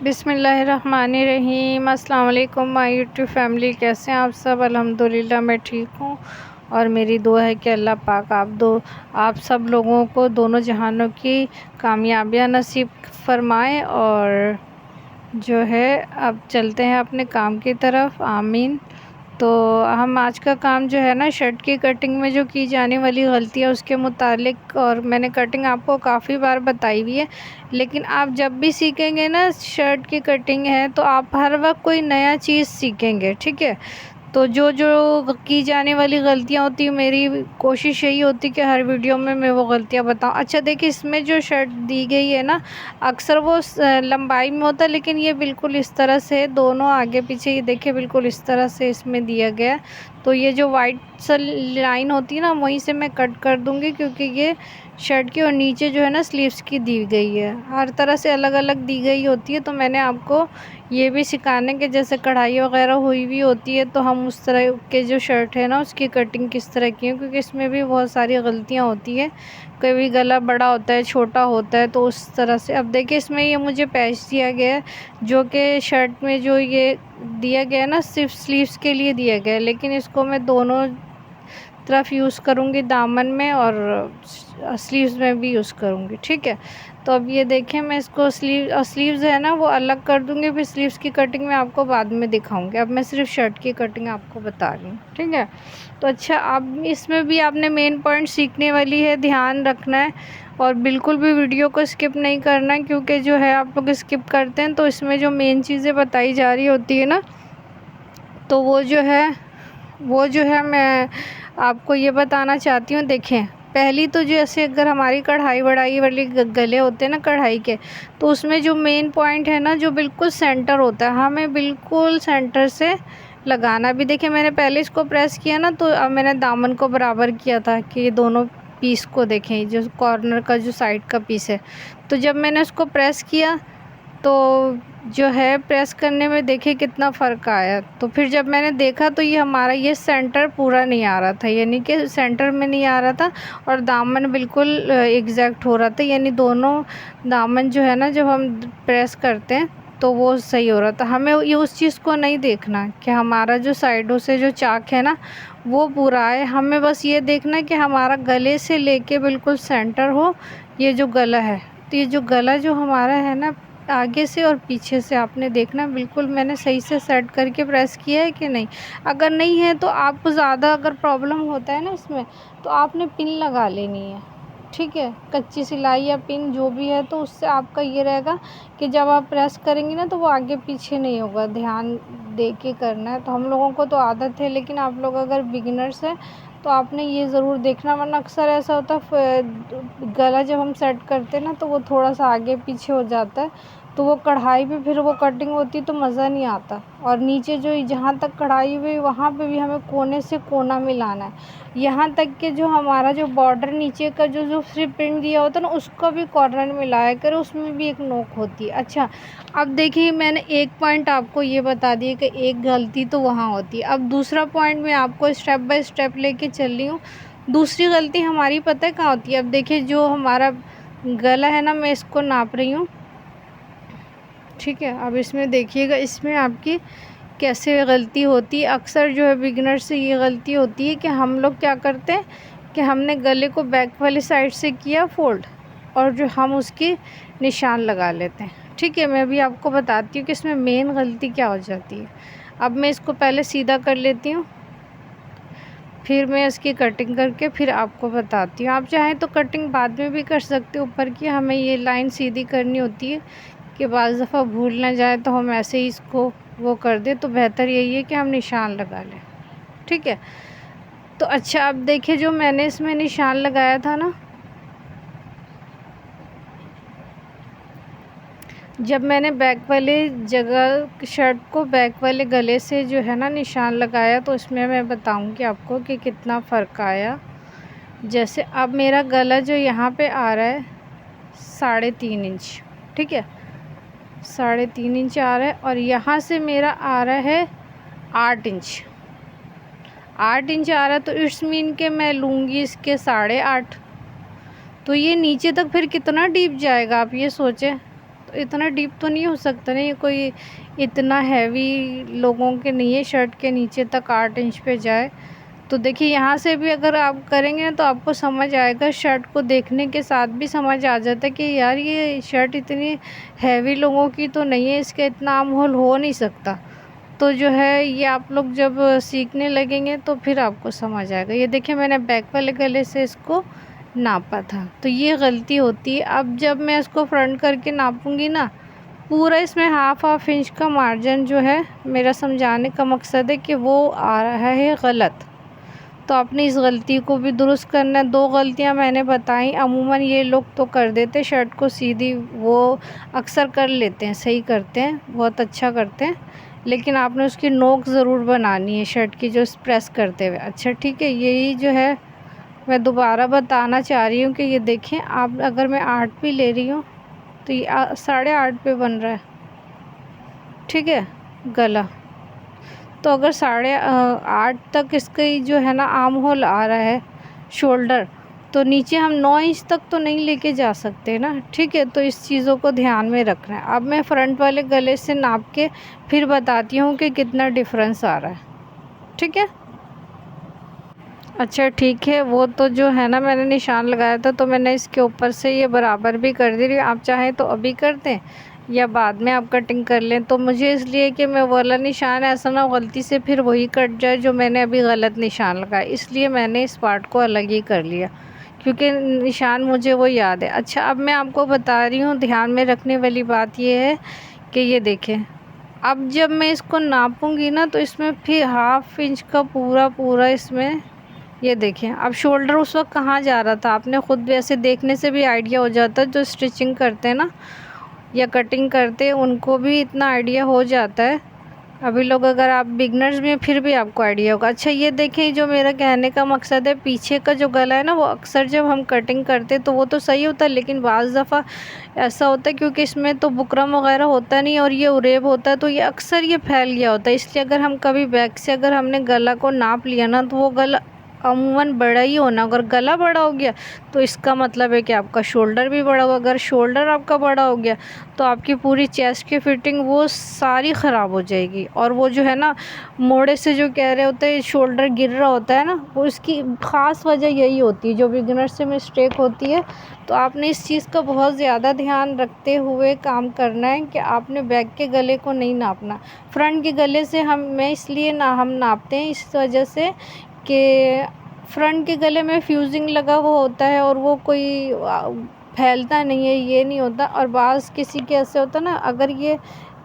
बिस्मिल्लाहिर्रहमानिर्रहीम। अस्सलाम वालेकुम माय यूट्यूब फैमिली, कैसे हैं आप सब। अल्हम्दुलिल्लाह मैं ठीक हूँ और मेरी दुआ है कि अल्लाह पाक आप सब लोगों को दोनों जहानों की कामयाबियाँ नसीब फरमाए। और जो है अब चलते हैं अपने काम की तरफ, आमीन। तो हम आज का काम जो है ना, शर्ट की कटिंग में जो की जाने वाली गलतियाँ उसके मुतालिक, और मैंने कटिंग आपको काफ़ी बार बताई हुई है, लेकिन आप जब भी सीखेंगे ना शर्ट की कटिंग है तो आप हर वक्त कोई नया चीज़ सीखेंगे, ठीक है। तो जो जो की जाने वाली गलतियाँ होती हैं, मेरी कोशिश यही होती है कि हर वीडियो में मैं वो गलतियाँ बताऊँ। अच्छा देखिए, इसमें जो शर्ट दी गई है ना, अक्सर वो लंबाई में होता है, लेकिन ये बिल्कुल इस तरह से दोनों आगे पीछे, ये देखिए बिल्कुल इस तरह से इसमें दिया गया है। तो ये जो वाइट सा लाइन होती है ना, वहीं से मैं कट कर दूँगी, क्योंकि ये शर्ट की और नीचे जो है ना स्लीव्स की दी गई है, हर तरह से अलग अलग दी गई होती है। तो मैंने आपको ये भी सिखाने के, जैसे कढ़ाई वगैरह हुई भी होती है तो हम उस तरह के जो शर्ट है ना उसकी कटिंग किस तरह की है, क्योंकि इसमें भी बहुत सारी गलतियाँ होती है। कभी गला बड़ा होता है, छोटा होता है, तो उस तरह से। अब देखिए इसमें ये मुझे पैच दिया गया है, जो कि शर्ट में जो ये दिया गया है ना सिर्फ स्लीव्स के लिए दिया गया है, लेकिन इसको मैं दोनों तरफ यूज़ करूँगी, दामन में और स्लीव्स में भी यूज़ करूँगी, ठीक है। तो अब ये देखें, मैं इसको स्लीव्स है ना वो अलग कर दूँगी, फिर स्लीव्स की कटिंग मैं आपको बाद में दिखाऊँगी। अब मैं सिर्फ शर्ट की कटिंग आपको बता रही हूँ, ठीक है। तो अच्छा, अब इसमें भी आपने मेन पॉइंट सीखने वाली है, ध्यान रखना है और बिल्कुल भी वीडियो को स्किप नहीं करना है, क्योंकि जो है आप लोग स्किप करते हैं तो इसमें जो मेन चीज़ें बताई जा रही होती है ना, तो वो जो है मैं आपको ये बताना चाहती हूँ। देखें, पहली तो जैसे अगर हमारी कढ़ाई वढ़ाई वाली गले होते हैं ना कढ़ाई के, तो उसमें जो मेन पॉइंट है ना, जो बिल्कुल सेंटर होता है, हमें बिल्कुल सेंटर से लगाना भी। देखिए मैंने पहले इसको प्रेस किया ना, तो अब मैंने दामन को बराबर किया था कि ये दोनों पीस को देखें, जो कॉर्नर का जो साइड का पीस है, तो जब मैंने उसको प्रेस किया तो जो है प्रेस करने में देखिए कितना फ़र्क आया। तो फिर जब मैंने देखा तो ये हमारा ये सेंटर पूरा नहीं आ रहा था, यानी कि सेंटर में नहीं आ रहा था, और दामन बिल्कुल एग्जैक्ट हो रहा था, यानी दोनों दामन जो है ना जब हम प्रेस करते हैं तो वो सही हो रहा था। हमें ये उस चीज़ को नहीं देखना कि हमारा जो साइडों से जो चाक है ना वो पूरा है, हमें बस ये देखना है कि हमारा गले से लेके बिल्कुल सेंटर हो ये जो गला है। तो ये जो गला जो हमारा है ना, आगे से और पीछे से आपने देखना बिल्कुल मैंने सही से सेट करके प्रेस किया है कि नहीं। अगर नहीं है तो आपको ज़्यादा अगर प्रॉब्लम होता है ना इसमें, तो आपने पिन लगा लेनी है, ठीक है, कच्ची सिलाई या पिन जो भी है, तो उससे आपका ये रहेगा कि जब आप प्रेस करेंगी ना तो वो आगे पीछे नहीं होगा। ध्यान दे के करना है। तो हम लोगों को तो आदत है, लेकिन आप लोग अगर बिगिनर्स हैं तो आपने ये ज़रूर देखना, वरना अक्सर ऐसा होता है गला जब हम सेट करते हैं ना तो वो थोड़ा सा आगे पीछे हो जाता है, तो वो कढ़ाई पे फिर वो कटिंग होती तो मज़ा नहीं आता। और नीचे जो जहाँ तक कढ़ाई हुई वहाँ पे भी हमें कोने से कोना मिलाना है, यहाँ तक कि जो हमारा जो बॉर्डर नीचे का जो सिर्फ प्रिंट दिया होता है ना उसका भी कॉर्नर मिलाया करें, उसमें भी एक नोक होती है। अच्छा, अब देखिए मैंने एक पॉइंट आपको ये बता दिया कि एक गलती तो वहाँ होती है। अब दूसरा पॉइंट मैं आपको स्टेप बाय स्टेप लेके चल रही हूँ। दूसरी गलती हमारी पता है कहाँ होती है। अब देखिए जो हमारा गला है ना, मैं इसको नाप रही हूँ, ठीक है। अब इसमें देखिएगा, इसमें आपकी कैसे गलती होती है। अक्सर जो है बिगिनर से ये गलती होती है कि हम लोग क्या करते हैं कि हमने गले को बैक वाली साइड से किया फोल्ड, और जो हम उसकी निशान लगा लेते हैं, ठीक है। मैं अभी आपको बताती हूँ कि इसमें मेन गलती क्या हो जाती है। अब मैं इसको पहले सीधा कर लेती हूँ, फिर मैं इसकी कटिंग करके फिर आपको बताती हूँ। आप चाहें तो कटिंग बाद में भी कर सकते हो ऊपर की, हमें ये लाइन सीधी करनी होती है कि बाज़ दफ़ा भूल ना जाए तो हम ऐसे ही इसको वो कर दें। तो बेहतर यही है कि हम निशान लगा लें, ठीक है। तो अच्छा, अब देखिए जो मैंने इसमें निशान लगाया था ना, जब मैंने बैक वाले जगह शर्ट को बैक वाले गले से जो है ना निशान लगाया, तो इसमें मैं बताऊंगी आपको कि कितना फ़र्क आया। जैसे अब मेरा गला जो यहाँ पे आ रहा है 3.5 इंच, ठीक है, 3.5 इंच आ रहा है, और यहाँ से मेरा आ रहा है 8 इंच। 8 इंच आ रहा है, तो इट्स मीन के मैं लूँगी इसके 8.5, तो ये नीचे तक फिर कितना डीप जाएगा आप ये सोचें। तो तो इतना डीप तो नहीं हो सकता ना, ये कोई इतना हैवी लोगों के नहीं है शर्ट के नीचे तक 8 इंच पे जाए। तो देखिए यहाँ से भी अगर आप करेंगे तो आपको समझ आएगा, शर्ट को देखने के साथ भी समझ आ जाता है कि यार ये शर्ट इतनी हैवी लोगों की तो नहीं है, इसका इतना आर्म होल हो नहीं सकता। तो जो है ये आप लोग जब सीखने लगेंगे तो फिर आपको समझ आएगा। ये देखिए मैंने बैक वाले गले से इसको नापा था, तो ये गलती होती है। अब जब मैं इसको फ्रंट करके नापूंगी ना, पूरा इसमें हाफ इंच का मार्जिन जो है, मेरा समझाने का मकसद है कि वो आ रहा है गलत। तो आपने इस गलती को भी दुरुस्त करना है। 2 गलतियां मैंने बताई, अमूमन ये लोग तो कर देते शर्ट को सीधी, वो अक्सर कर लेते हैं, सही करते हैं, बहुत अच्छा करते हैं, लेकिन आपने उसकी नोक ज़रूर बनानी है शर्ट की जो प्रेस करते हुए। अच्छा ठीक है, यही जो है मैं दोबारा बताना चाह रही हूँ कि ये देखें आप, अगर मैं 8 भी ले रही हूँ तो ये 8.5 पे बन रहा है, ठीक है गला। तो अगर 8.5 तक इसकी जो है ना आर्म होल आ रहा है, शोल्डर, तो नीचे हम 9 इंच तक तो नहीं लेके जा सकते ना, ठीक है। तो इस चीज़ों को ध्यान में रखना है। अब मैं फ्रंट वाले गले से नाप के फिर बताती हूँ कि कितना डिफरेंस आ रहा है, ठीक है। अच्छा ठीक है, वो तो जो है ना मैंने निशान लगाया था, तो मैंने इसके ऊपर से ये बराबर भी कर दे रही हूँ। आप चाहें तो अभी कर दें या बाद में आप कटिंग कर लें। तो मुझे इसलिए कि मैं वाला निशान ऐसा ना गलती से फिर वही कट जाए जो मैंने अभी गलत निशान लगाया, इसलिए मैंने इस पार्ट को अलग ही कर लिया, क्योंकि निशान मुझे वो याद है। अच्छा अब मैं आपको बता रही हूँ, ध्यान में रखने वाली बात ये है कि ये देखें, अब जब मैं इसको नापूंगी ना तो इसमें फिर हाफ इंच का पूरा इसमें, ये देखें। अब शोल्डर उस वक्त कहाँ जा रहा था, आपने ख़ुद भी ऐसे देखने से भी आइडिया हो जाता है। जो स्टिचिंग करते हैं ना या कटिंग करते हैं उनको भी इतना आइडिया हो जाता है। अभी लोग अगर आप बिगनर्स में फिर भी आपको आइडिया होगा। अच्छा ये देखें, जो मेरा कहने का मकसद है, पीछे का जो गला है ना, वो अक्सर जब हम कटिंग करते हैं तो वो तो सही होता है, लेकिन बाज़ दफ़ा ऐसा होता है क्योंकि इसमें तो बुकरम वगैरह होता नहीं और ये उरेब होता है, तो ये अक्सर ये फैल गया होता है। इसलिए अगर हम कभी बैक से अगर हमने गला को नाप लिया ना, तो वो गला अमूमन बड़ा ही होना। अगर गला बड़ा हो गया तो इसका मतलब है कि आपका शोल्डर भी बड़ा होगा। अगर शोल्डर आपका बड़ा हो गया तो आपकी पूरी चेस्ट की फिटिंग वो सारी ख़राब हो जाएगी। और वो जो है ना मोड़े से जो कह रहे होते हैं शोल्डर गिर रहा होता है ना, वो इसकी ख़ास वजह यही होती है, जो बिगिनर से मिस्टेक होती है। तो आपने इस चीज़ का बहुत ज़्यादा ध्यान रखते हुए काम करना है कि आपने बैक के गले को नहीं नापना। फ्रंट के गले से हम इसलिए हम नापते हैं इस वजह से कि फ्रंट के गले में फ्यूजिंग लगा हुआ होता है और वो कोई फैलता नहीं है, ये नहीं होता। और बाज़ किसी के ऐसे होता है ना, अगर ये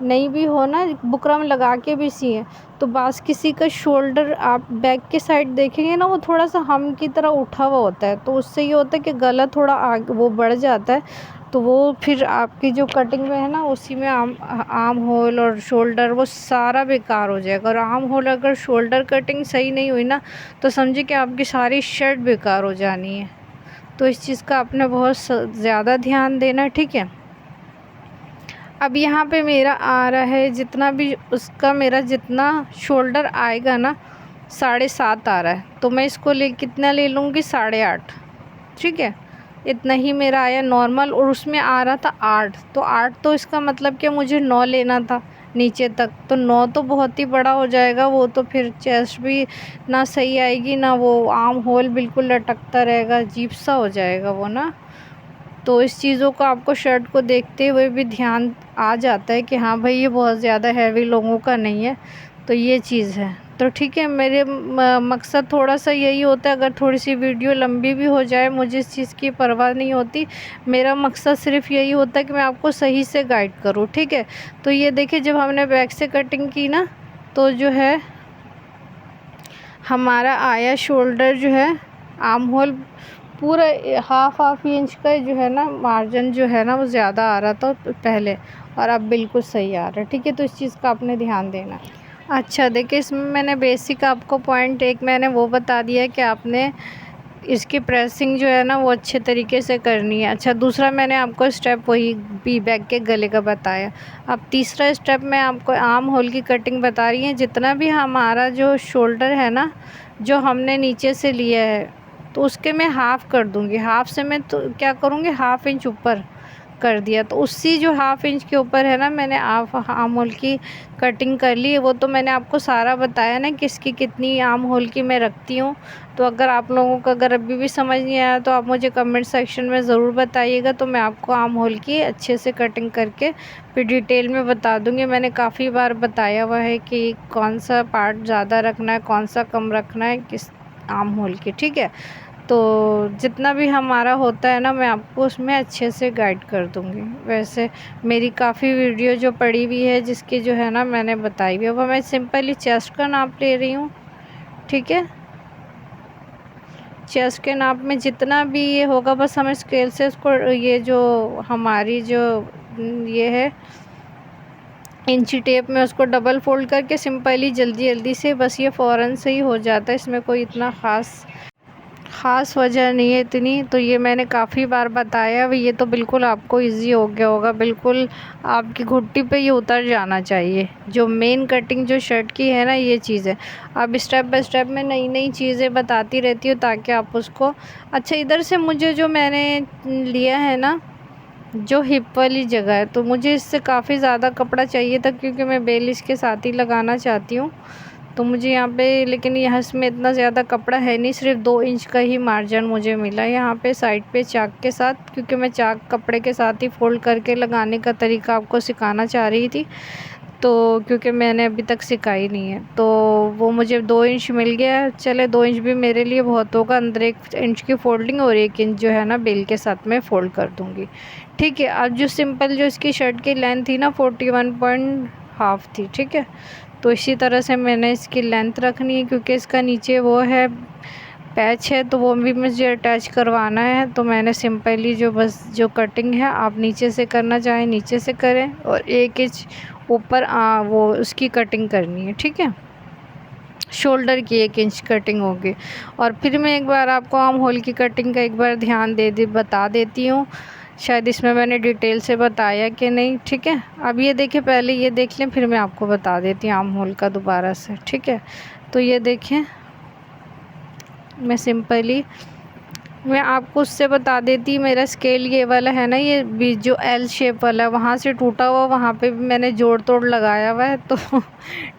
नहीं भी हो ना, बुकरम लगा के भी सिए, तो बाज़ किसी का शोल्डर आप बैक के साइड देखेंगे ना, वो थोड़ा सा हम की तरह उठा हुआ होता है, तो उससे ये होता है कि गला थोड़ा आगे वो बढ़ जाता है। तो वो फिर आपकी जो कटिंग में है ना, उसी में आर्म होल और शोल्डर वो सारा बेकार हो जाएगा। और आर्म होल अगर शोल्डर कटिंग सही नहीं हुई ना, तो समझिए कि आपकी सारी शर्ट बेकार हो जानी है। तो इस चीज़ का आपने बहुत ज़्यादा ध्यान देना, ठीक है। अब यहाँ पे मेरा आ रहा है जितना भी उसका, मेरा जितना शोल्डर आएगा ना 7.5 आ रहा है, तो मैं इसको कितना ले लूँगी, 8.5, ठीक है। इतना ही मेरा आया नॉर्मल, और उसमें आ रहा था 8, तो 8 तो इसका मतलब कि मुझे 9 लेना था नीचे तक, तो 9 तो बहुत ही बड़ा हो जाएगा। वो तो फिर चेस्ट भी ना सही आएगी, ना वो आर्म होल बिल्कुल लटकता रहेगा, अजीब सा हो जाएगा वो ना। तो इस चीज़ों को आपको शर्ट को देखते हुए भी ध्यान आ जाता है कि हाँ भाई ये बहुत ज़्यादा हैवी लोगों का नहीं है, तो ये चीज़ है। तो ठीक है, मेरे मकसद थोड़ा सा यही होता है, अगर थोड़ी सी वीडियो लंबी भी हो जाए मुझे इस चीज़ की परवाह नहीं होती। मेरा मकसद सिर्फ यही होता है कि मैं आपको सही से गाइड करूँ, ठीक है। तो ये देखिए, जब हमने बैक से कटिंग की ना, तो जो है हमारा आया शोल्डर जो है, आर्म होल पूरा हाफ इंच का जो है ना मार्जिन जो है ना, वो ज़्यादा आ रहा था पहले, और अब बिल्कुल सही आ रहा है, ठीक है। तो इस चीज़ का आपने ध्यान देना है। अच्छा देखिए, इसमें मैंने बेसिक आपको पॉइंट एक मैंने वो बता दिया कि आपने इसकी प्रेसिंग जो है ना वो अच्छे तरीके से करनी है। अच्छा दूसरा मैंने आपको स्टेप वही बी बैक के गले का बताया। अब तीसरा स्टेप मैं आपको आर्म होल की कटिंग बता रही है। जितना भी हमारा जो शोल्डर है ना, जो हमने नीचे से लिया है, तो उसके मैं हाफ़ कर दूँगी। हाफ़ से मैं तो क्या करूँगी, हाफ़ इंच ऊपर कर दिया। तो उसी जो हाफ़ इंच के ऊपर है ना, मैंने आर्म होल की कटिंग कर ली है। वो तो मैंने आपको सारा बताया ना किसकी कितनी आर्म होल की मैं रखती हूँ। तो अगर आप लोगों को अगर अभी भी समझ नहीं आया तो आप मुझे कमेंट सेक्शन में ज़रूर बताइएगा, तो मैं आपको आर्म होल की अच्छे से कटिंग करके फिर डिटेल में बता दूँगी। मैंने काफ़ी बार बताया हुआ है कि कौन सा पार्ट ज़्यादा रखना है, कौन सा कम रखना है किस आर्म होल की, ठीक है। तो जितना भी हमारा होता है ना, मैं आपको उसमें अच्छे से गाइड कर दूँगी। वैसे मेरी काफ़ी वीडियो जो पड़ी हुई है जिसकी जो है ना मैंने बताई हुई है। अब मैं सिंपली चेस्ट का नाप ले रही हूँ, ठीक है। चेस्ट के नाप में जितना भी ये होगा, बस हमें स्केल से उसको, ये जो हमारी जो ये है इंची टेप में, उसको डबल फोल्ड करके सिंपली जल्दी जल्दी से बस ये फ़ौरन से ही हो जाता है। इसमें कोई इतना ख़ास वजह नहीं है इतनी। तो ये मैंने काफ़ी बार बताया, ये तो बिल्कुल आपको इजी हो गया होगा, बिल्कुल आपकी घुट्टी पे ये उतर जाना चाहिए। जो मेन कटिंग जो शर्ट की है ना, ये चीज़ है। अब स्टेप बाय स्टेप मैं नई नई चीज़ें बताती रहती हूँ ताकि आप उसको अच्छा। इधर से मुझे जो मैंने लिया है ना, जो हिप वाली जगह है, तो मुझे इससे काफ़ी ज़्यादा कपड़ा चाहिए था क्योंकि मैं बेल इसके साथ ही लगाना चाहती हूँ। तो मुझे यहाँ पे, लेकिन यहाँ इसमें इतना ज़्यादा कपड़ा है नहीं, सिर्फ 2 इंच का ही मार्जिन मुझे मिला यहाँ पे साइड पे चाक के साथ, क्योंकि मैं चाक कपड़े के साथ ही फ़ोल्ड करके लगाने का तरीका आपको सिखाना चाह रही थी। तो क्योंकि मैंने अभी तक सिखाई नहीं है, तो वो मुझे 2 इंच मिल गया। चले 2 इंच भी मेरे लिए बहुत होगा। अंदर 1 इंच की फ़ोल्डिंग और 1 इंच जो है ना बेल के साथ मैं फ़ोल्ड कर दूँगी, ठीक है। अब जो सिंपल जो इसकी शर्ट की लेंथ थी ना 41.5 थी, ठीक है। तो इसी तरह से मैंने इसकी लेंथ रखनी है, क्योंकि इसका नीचे वो है पैच है, तो वो भी मुझे अटैच करवाना है। तो मैंने सिंपली जो बस जो कटिंग है, आप नीचे से करना चाहें नीचे से करें, और 1 इंच ऊपर वो उसकी कटिंग करनी है, ठीक है। शोल्डर की 1 इंच कटिंग होगी। और फिर मैं एक बार आपको आर्म होल की कटिंग का एक बार ध्यान बता देती हूँ। शायद इसमें मैंने डिटेल से बताया कि नहीं, ठीक है। अब ये देखिए, पहले ये देख लें, फिर मैं आपको बता देती हूँ आर्म होल का दोबारा से, ठीक है। तो ये देखें, मैं सिंपली मैं आपको उससे बता देती, मेरा स्केल ये वाला है ना, ये बीच जो एल शेप वाला है, वहाँ से टूटा हुआ, वहाँ पे भी मैंने जोड़ तोड़ लगाया हुआ है। तो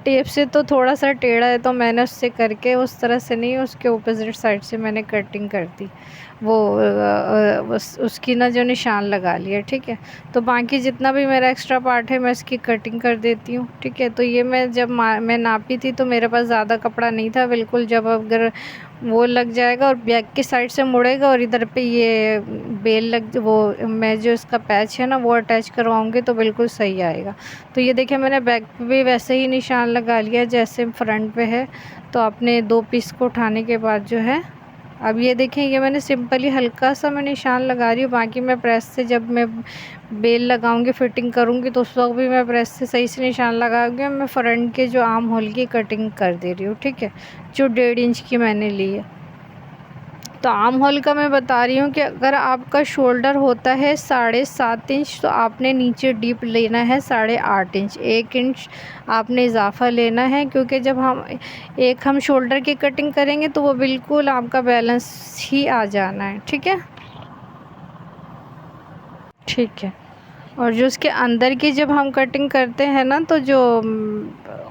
टेप से तो थोड़ा सा टेढ़ा है, तो मैंने उससे करके उस तरह से नहीं, उसके अपोजिट साइड से मैंने कटिंग कर दी। वो उसकी ना जो निशान लगा लिया, ठीक है। तो बाकी जितना भी मेरा एक्स्ट्रा पार्ट है मैं इसकी कटिंग कर देती हूँ, ठीक है। तो ये मैं जब मैं नापी थी तो मेरे पास ज़्यादा कपड़ा नहीं था बिल्कुल। जब अगर वो लग जाएगा और बैक की साइड से मुड़ेगा और इधर पे ये बेल लग, वो मैं जो इसका पैच है ना वो अटैच करवाऊँगी तो बिल्कुल सही आएगा। तो ये देखिए, मैंने बैक पे भी वैसे ही निशान लगा लिया जैसे फ्रंट पे है। तो आपने 2 पीस को उठाने के बाद जो है, अब ये देखें, ये मैंने सिंपली हल्का सा मैं निशान लगा रही हूँ। बाकी मैं प्रेस से जब मैं बेल लगाऊंगी, फिटिंग करूँगी, तो उस वक्त भी मैं प्रेस से सही से निशान लगाऊंगी। मैं फ्रंट के जो आर्म होल की कटिंग कर दे रही हूँ, ठीक है, जो 1.5 इंच की मैंने ली है। तो आर्म होल का मैं बता रही हूँ कि अगर आपका शोल्डर होता है 7.5 इंच, तो आपने नीचे डीप लेना है 8.5 इंच। 1 इंच आपने इजाफा लेना है, क्योंकि जब हम शोल्डर की कटिंग करेंगे तो वो बिल्कुल आपका बैलेंस ही आ जाना है, ठीक है, ठीक है। और जो उसके अंदर की जब हम कटिंग करते हैं ना, तो जो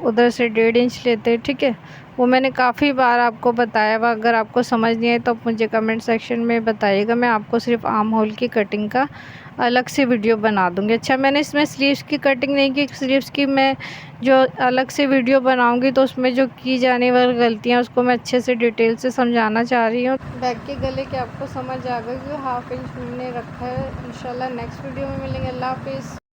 उधर से 1.5 इंच लेते हैं, ठीक है। वो मैंने काफ़ी बार आपको बताया हुआ। अगर आपको समझ नहीं आए तो आप मुझे कमेंट सेक्शन में बताइएगा, मैं आपको सिर्फ आर्म होल की कटिंग का अलग से वीडियो बना दूँगी। अच्छा, मैंने इसमें स्लीव्स की कटिंग नहीं की। स्लीव्स की मैं जो अलग से वीडियो बनाऊँगी तो उसमें जो की जाने वाली गलतियाँ उसको मैं अच्छे से डिटेल से समझाना चाह रही हूँ। बैक के गले के आपको समझ आ गई कि 1/2 इंच मैंने रखा है। इंशाल्लाह नेक्स्ट वीडियो में मिलेंगे। अल्लाह हाफिज़।